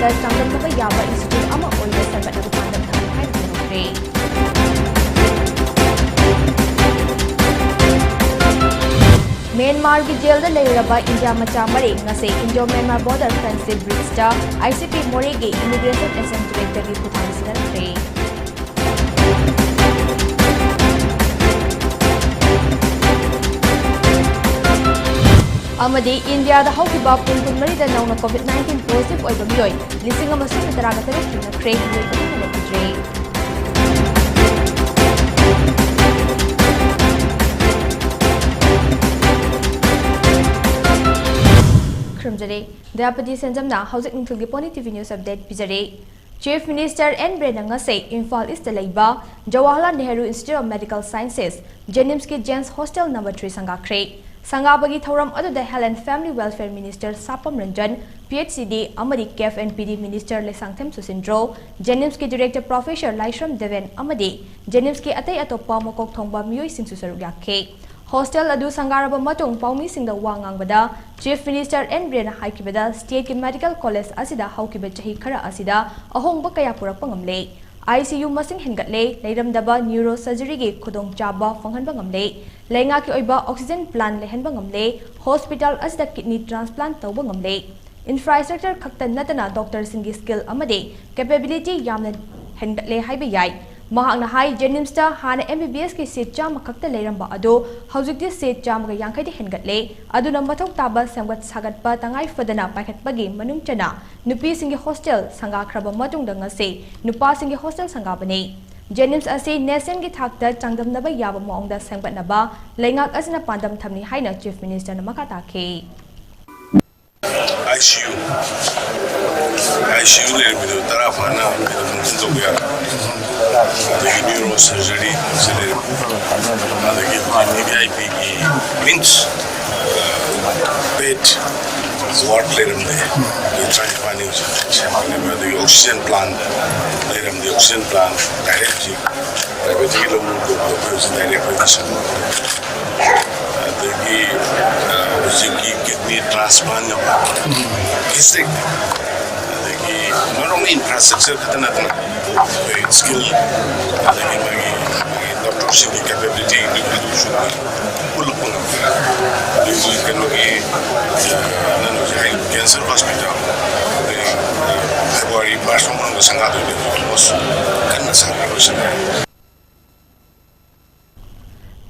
ꯊꯥꯛꯇ ꯆꯥꯡꯗꯝꯅꯕ ꯌꯥꯕ ꯏꯟꯁꯇꯤꯇ꯭ꯌꯨꯠ ꯑꯃ ꯑꯣꯏꯅ ꯁꯦꯝꯒꯠꯅꯕ ꯄꯥꯟꯗꯝ ꯊꯝꯃꯤ ꯍꯥꯏꯅ ꯍꯥꯏꯔꯛꯈ꯭ꯔꯦ꯫ Myanmar की जेल लेरबा इंडिया मचा मरे ngase Indo Myanmar border friendship bridge ICP मोरे के इमिग्रेशन एसेंट डायरेक्टर की खुथांग सिनरख्रे। अमदी इंडिया दा हौकिबा पुल कुनमरीदा नौना कोविड-19 पॉजिटिव ओइबा मियोय लिसिंग अमसुंग तरागतरे थिनख्रे मियोय कुनमरे। दयापति सेंजमना हौजिक नुथुलगी PONYTV न्यूज अपडेट पिजरे। चीफ मिनिस्टर एन ब्रेनंगा से इम्फाल ईस्ट लेबा Jawaharlal Nehru institute of medical sciences JNIMS की जेंस हॉस्टल नंबर 3 संगाख्रे। संगाबगी थौरम अदुदा health and family welfare minister Sapam Ranjan PHCD अमदी केफ and PD minister Leishangthem Susindro JNIMS की डायरेक्टर प्रोफेसर लाइश्रम देवेन अमदी जेनिम्स की अतै अतोप्पा मकोक थोंबा मियोय सिंसु सरुक याखे। हॉस्टल अदु संगारबा मतुंग पाउमी सिंगदा वांगांगबदा चीफ मिनिस्टर एन ब्रेन हाइकिबदा स्टेट की मेडिकल कॉलेज असिदा हौकिबा चही खरा असिदा अहोंगबा कया पुरकपा ngamle ICU मसिंग हेनगटले लेरमदबा न्यूरो सर्जरी की खुदोंग चाबा फंगहनबा ngamle लेंगा की ओइबा ऑक्सीजन प्लांट लेहनबा ngamle हॉस्पिटल असिदा किडनी ट्रांसप्लांट तौबा ngamle इंफ्रास्ट्रक्चर खक्ता नतना डॉक्टर सिंगी स्किल अमदे कैपेबिलिटी यामना हेनगटले हाइबा याय। महांगना हाई जेनिम्सता हाना MBBS की सीट चाम खक्ता लेरंबा अदो हौजिकति सीट चाम गा यांखैदि हेनगटले अदुना मथौ ताबा सेमगत सागतपा तंगाई फदना पाइखतपगी मनुंग चना नुपी सिंगी हॉस्टल संगाख्रबा मतुंग दंगसे नुपा सिंगी हॉस्टल संगाबने। जेनिम्स असे नेशन की थाकता चांगदमनबा याबा मौंगदा सेमगतनबा लेंगाक असना पांदम थमनी हाइना चीफ मिनिस्टर न मखा ताखे। ICU ले मिलो तरफ आना मुझे तो क्या न्यूरो सर्जरी से ले VIP की मींस बेड वार्ड ले रहे हैं ट्रांसप्लांट में ऑक्सीजन प्लांट ले रहे हैं ऑक्सीजन प्लांट डायरेक्ट लोगों को डायरेक्ट की किडनी ट्रांसप्लांट इससे not only infrastructure katana skill doctors की capability individual पुलपंग लेकिन कनो के कैंसर हॉस्पिटल फेब्रुआरी 1 में संगादो ने almost करना सारा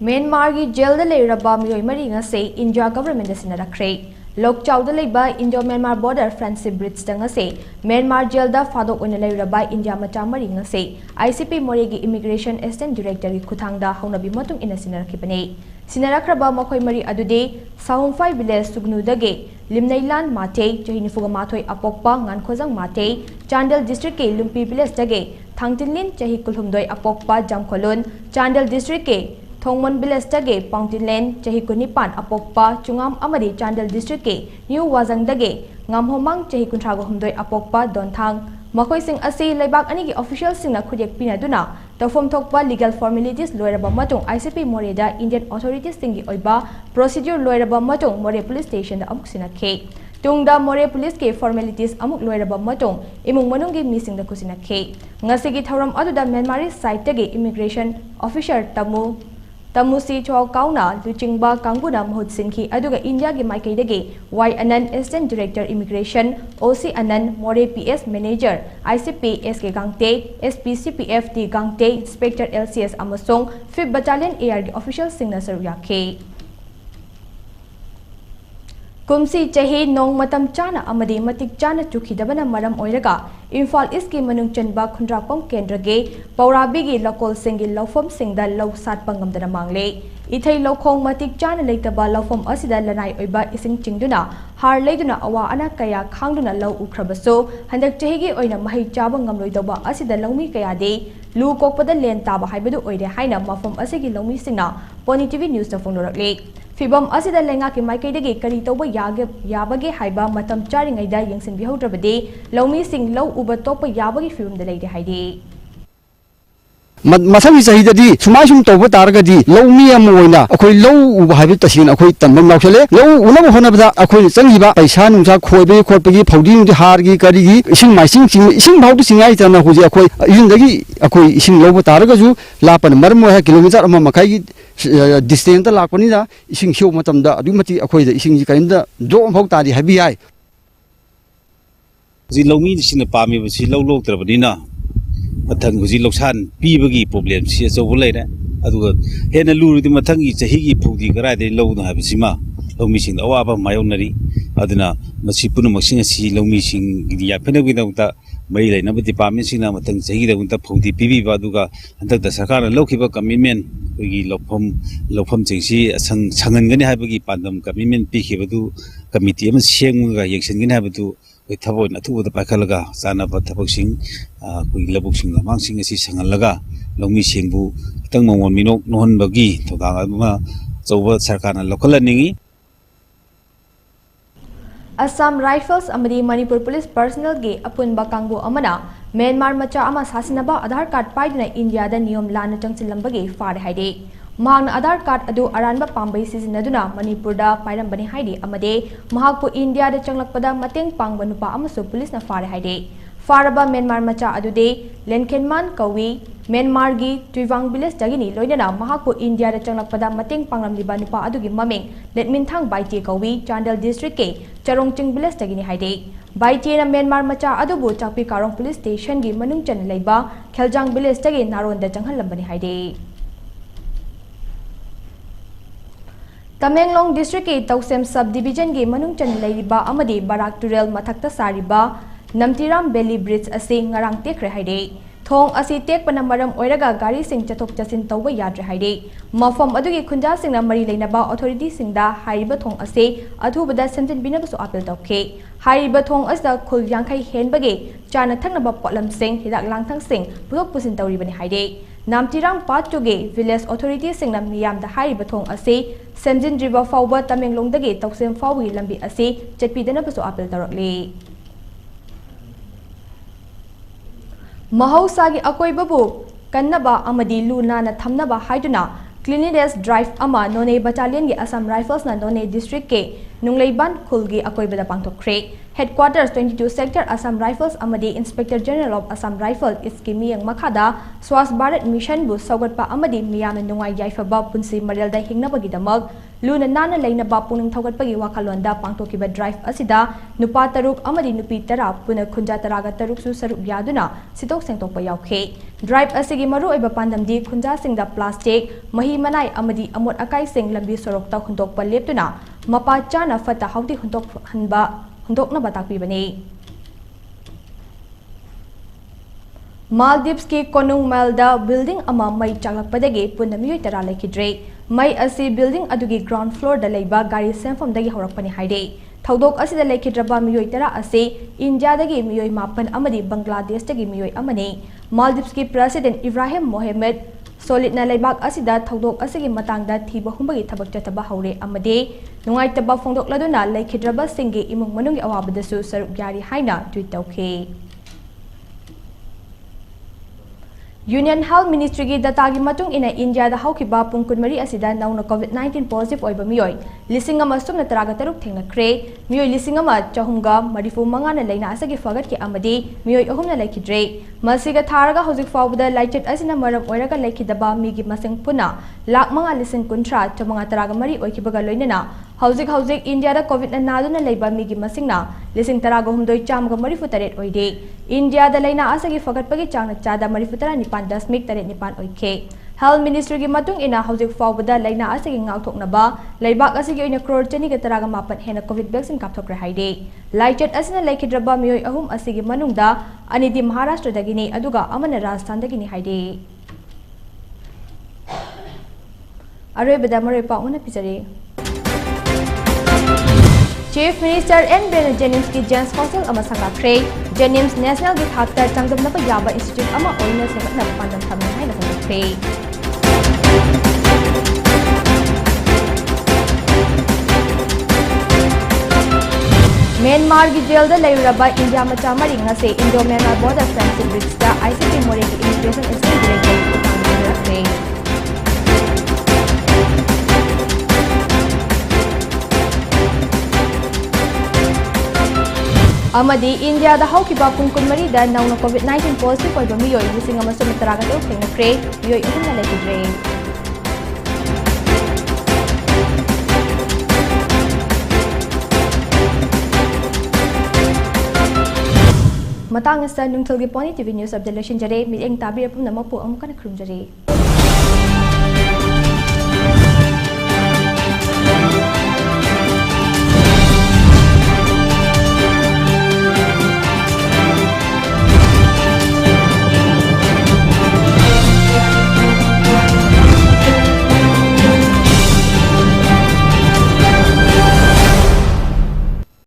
म्यांमार की जेल लेरबा मियोय मरी ngase इंडिया गवर्नमेंट सिनरख्रे। लोकचाउद लेबा Indo Myanmar border friendship bridge दंगसे म्यांमार जेल दा फादोक ओने लेरबा इंडिया मचा मरी ngase ICP मोरे की इमिग्रेशन एसेंट डायरेक्टर की खुथांगदा हौनबी मतुंग इना सिनरखिबने। सिनरख्रबा मखोय मरी अदुदे साहुंफाई विलेज सुगनुदगे लिमनैलान माथे चही 94 अपोकपा ngankhojang माथे चांडल डिस्ट्रिक्ट के लुम्पी विलेज दगे थांगतिनलिन चही 92 अपोकपा जामखोलन चांडल डिस्ट्रिक्ट के थोंगमन विलेज तगे पाउंटिनलैंड चही 19 अपोकपा चुंगाम अमरी चांडल डिस्ट्रिक्ट के न्यू वाजंग दगे ngamhomang चही 38 अपोकपा दोनथांग मखोइसिंग असी लेबाक अनी की ऑफिशियल सिंगना खुदेक पिनादुना तफोम थोकपा लीगल फॉर्मेलिटीज लोयरबा मतुंग ICP मोरेदा इंडियन अथॉरिटीज सिंगी ओइबा प्रोसीड्यूर लोयरबा मतुंग मोरे पुलिस स्टेशन दा अमुक सिनखे। तुंगदा मोरे पुलिस के फॉर्मेलिटीज अमुक लोयरबा मतुंग इमुंग मनुंगी मीसिंग दा कुसिनखे। ngasi की थौरम अदुदा म्यांमारी साइड तगे इमिग्रेशन ऑफिसर तमुसी चौकाउना लुचिंगबा कांगुना महूत सिंखी अदुगा इंडिया की माइकैदगे Y Anant assistant director immigration OC Anant Moreh PS manager ICP SK Gangte SP CPF D Gangte inspector LCS अमसोंग 5th बटालियन ARD ऑफिशियल सिंगना सरुयाखे। कुमसी चही नोंग मतम चाना अमदी मतिक चाना चुखिदबना मरम ओइरगा इम्फाल ईस्ट की मनुंग चनबा खुंद्रापम केंद्रगे पौराबीगी लकोल सिंगी लौफम सिंगदा लौ सातपा ngamdana मांगले इथै लौखोंग मतिक चाना लेतबा लौफम असिदा लनाई ओइबा इसिंग चिंगदुना हार लेदुना अवा अना कया खांगदुना लौ उख्रबसो हंदक चहीगी ओइना महि चाबा ngamloidaba असिदा लौमी कयादे लु कोकपदा लेन ताबा हाइबदु ओइरे हाइना मफम असिगी लौमी सिंगना PONYTV न्यूज दा फोंगलोरक्ले। फिबम असिदा लेंगा की माइकैदगे करी तौबा याबगे हाइबा मतम चारिंगैदा यंगसिनबिहौद्रबदे लौमी सिंग लौ उबा तोप याबगी फिबम दा लेदे हाइदे। मसंगी चाहिए सुमाय सूम तब तारगदी लौमी अखोई लौ उब है तसें अखोई तनम लाउसले लौ उनब होनबदा अखोई चंगीबा पैसा नुसा खोबे खोपगी फौदी हारगी करिगी इसिंग माइसिंग चिंग इसिंग भाव सिंगाई तना हुजे अखोई इयुंदगी अखोई इसिंग लौब तारगजु लापन मरम है किलोमीटर अमा मखाई डिस्टेंस लापनीदा इसिंग शो मतमदा अदुमति अखोई इसिंग जी करिंदा दो भाव तारी हबी आय जी लौमी सिन पामी बसी लौ लोक्तरबनिना मथंग हुजी लोक्सान पीबगी प्रॉब्लम सी अचौब लेरे अदुगा हेन लुरुदी मथंगी चहीगी फुदी करादे लौनो हाबिसिमा लौमीसिंग अवाबा मायोनरी अदुना मसी पुनमसिंग सी लौमीसिंग याफेनगिदौता मई लेनब डिपार्टमेंटसिंगना मथंग चहीगिदौता फुदी पीबीबा अदुगा हंतक सरकारना लौखिबा कमिटमेंट कोगी लौफम चिंगसी संगनगनि हाबगी पांदम कमिटमेंट पीखिबदु कमिटी अम सेंगगा येंगसनगनि हाबदु थबों अथुबद पाखलगा चानब थबसिंग लबुकसिंग लमांसिंग असि संगलगा लौमी सेंबु खतंग मंगोन मिनोक नोहनबगी थोदांग अमा चौब सरकारना लौखलनिंगी Assam Rifles amadi Manipur Police personnel ge apunba kangbu amana Myanmar macha ama sasinaba Aadhaar card paiduna India da niyom lana changchilambagi faade haide mahakna Aadhaar card adu aranba pambai sizinaduna Manipur da pairambani haide amade mahakpu India da changlakpada mateng pangba nupa amasu police na faade haide faraba Myanmar macha adude Lenkenman kawi Myanmar gi Tuivang village dagini loinana mahakpu India da changlakpada mateng pangramliba nupa adugi mameng Letminthang Baiti kawi Chandel district ke Charongching village dagini haide Baiti na Myanmar macha adubu Chakpi Karong police station gi manung chan leiba Kheljang village dagi naronda changhalambani haide Tamenglong district ke Tausem subdivision gi manung chan leiba amadi Barak Turel mathakta sariba Namtiram Belly Bridge ase ngarang tekre haide Thong asi tek panamaram oiraga gari sing chathok chasin tawba yadre haide mafam adugi khunja singna mari leinaba authority singda haiba thong ase adhubada sentin binabasu appeal tawkhe haiba thong asda khul yankhai henbage chana thaknaba potlam sing hidak langthang sing purok pusin tawri bani haide Namtiram Patuge village authority singna miyam da haiba thong ase Semjin river fawba Tamenglong dage Tausem fawi lambi ase chetpidana basu appeal tarakle Mahausagi akoibabu kannaba amadi luna na thamnaba haiduna cleanliness drive ama None battalion gi Assam Rifles na None district ke Nungleiban khulgi akoibada pangthokre headquarters 22 sector Assam Rifles amadi Inspector General of Assam Rifles iskimi yang makhada Swas Bharat mission bu saugatpa amadi miyamna nungai yaifaba punsi marelda hingnabagi damak luna nana leinaba puning thaugatpagi wakhalonda pangthokiba drive asida nupa taruk amadi nupi tara puna khunja taraga taruk su sarup yaduna sitok sengtokpa yaukhe drive asigi maru oiba pandamdi khunja singda plastic mahi manai amadi amot akai sing lambi sorokta hundokpa leptuna mapa chana fata hauti hundok hanba hundokna batakpi bani Maldives ki Konung Malda building ama mai chaklakpadagi punamiyoi tara lekidre mai asi building adugi ground floor da leiba gari senfam dagi horakpani haide thaudok asida lekidraba miyoi tara ase India dagi miyoi mapan amadi Bangladesh dagi miyoi amani Maldives ki President Ibrahim Mohammed solid na leibak asida thaudok asigi matangda thiba humbagi thabak chataba haure amade nungai taba phongdok laduna lekidraba singi imung manungi awabadasu sarup yari haina tweet tawkhe Union Health Ministry gi data gi matung ina India da haukiba pungkunmari asida nauna COVID-19 positive oiba miyoi lisingama sumna taraga taruk thengna kre miyoi lisingama chahunga marifu mangana leina asagi fagat ki amadi miyoi ahumna laikidre masiga tharaga hojik fawbada lighted asina maram oiraga laikidaba migi masing puna lak manga lising kuntra chamanga taraga mari oikibaga loinana hojik India da COVID na naduna leiba migi masingna lising taraga humdoi chamga marifu taret oide India da leina asagi fagat pagi changna chada marifu tara nipan dasmik taret nipan oike Health Ministry gi matung ina hojik fawbada leina asagi ngauthoknaba leibak asigi oina crore chani ga taraga mapan hena COVID vaccine kapthokre haide lighted asina leikidraba miyoi ahum asigi manungda anidi Maharashtra dagini aduga amana Rajasthan dagini haide arebada mare pauna pizare Chief Minister N. Jennings ki Jens Council ama sangakre Jennings National gi thakta changdamnaba yaba institute ama oina sematna pandam thamna haina sangakre Myanmar gi jail da leiraba India macha mari ngase Indo-Myanmar border friendship bridge da ICP more ki immigration incident ꯁꯤꯟꯅꯈ꯭ꯔꯦ꯫ ꯑꯃꯗꯤ ꯏꯟꯗꯤꯌꯥꯗ ꯍꯧꯈꯤꯕ ꯄꯨꯡ 24ꯗ ꯅꯧꯅ ꯀꯣꯚꯤꯗ-19 positive ꯑꯣꯏꯕ ꯃꯤꯑꯣꯏ 1,113 ꯊꯦꯡꯅꯈ꯭ꯔꯦ꯫ ꯃꯤꯑꯣꯏ 3ꯅ ꯂꯩꯈꯤꯗ꯭ꯔꯦ꯫ ꯃꯇꯥꯡ ꯑꯁꯤꯗ ꯅꯨꯡꯊꯤꯜꯒꯤ ꯄꯣꯅꯤ ꯇꯤꯚꯤ ꯅ꯭ꯌꯨꯁ ꯑꯞꯗꯦꯠ ꯂꯣꯏꯁꯤꯟꯖꯔꯦ꯫ ꯃꯤꯠꯌꯦꯡ ꯇꯥꯕꯤꯔ ꯄꯨꯝꯅꯃꯛꯄꯨ ꯑꯃꯨꯛ ꯍꯟꯅ ꯈꯨꯔꯨꯝꯖꯔꯤ꯫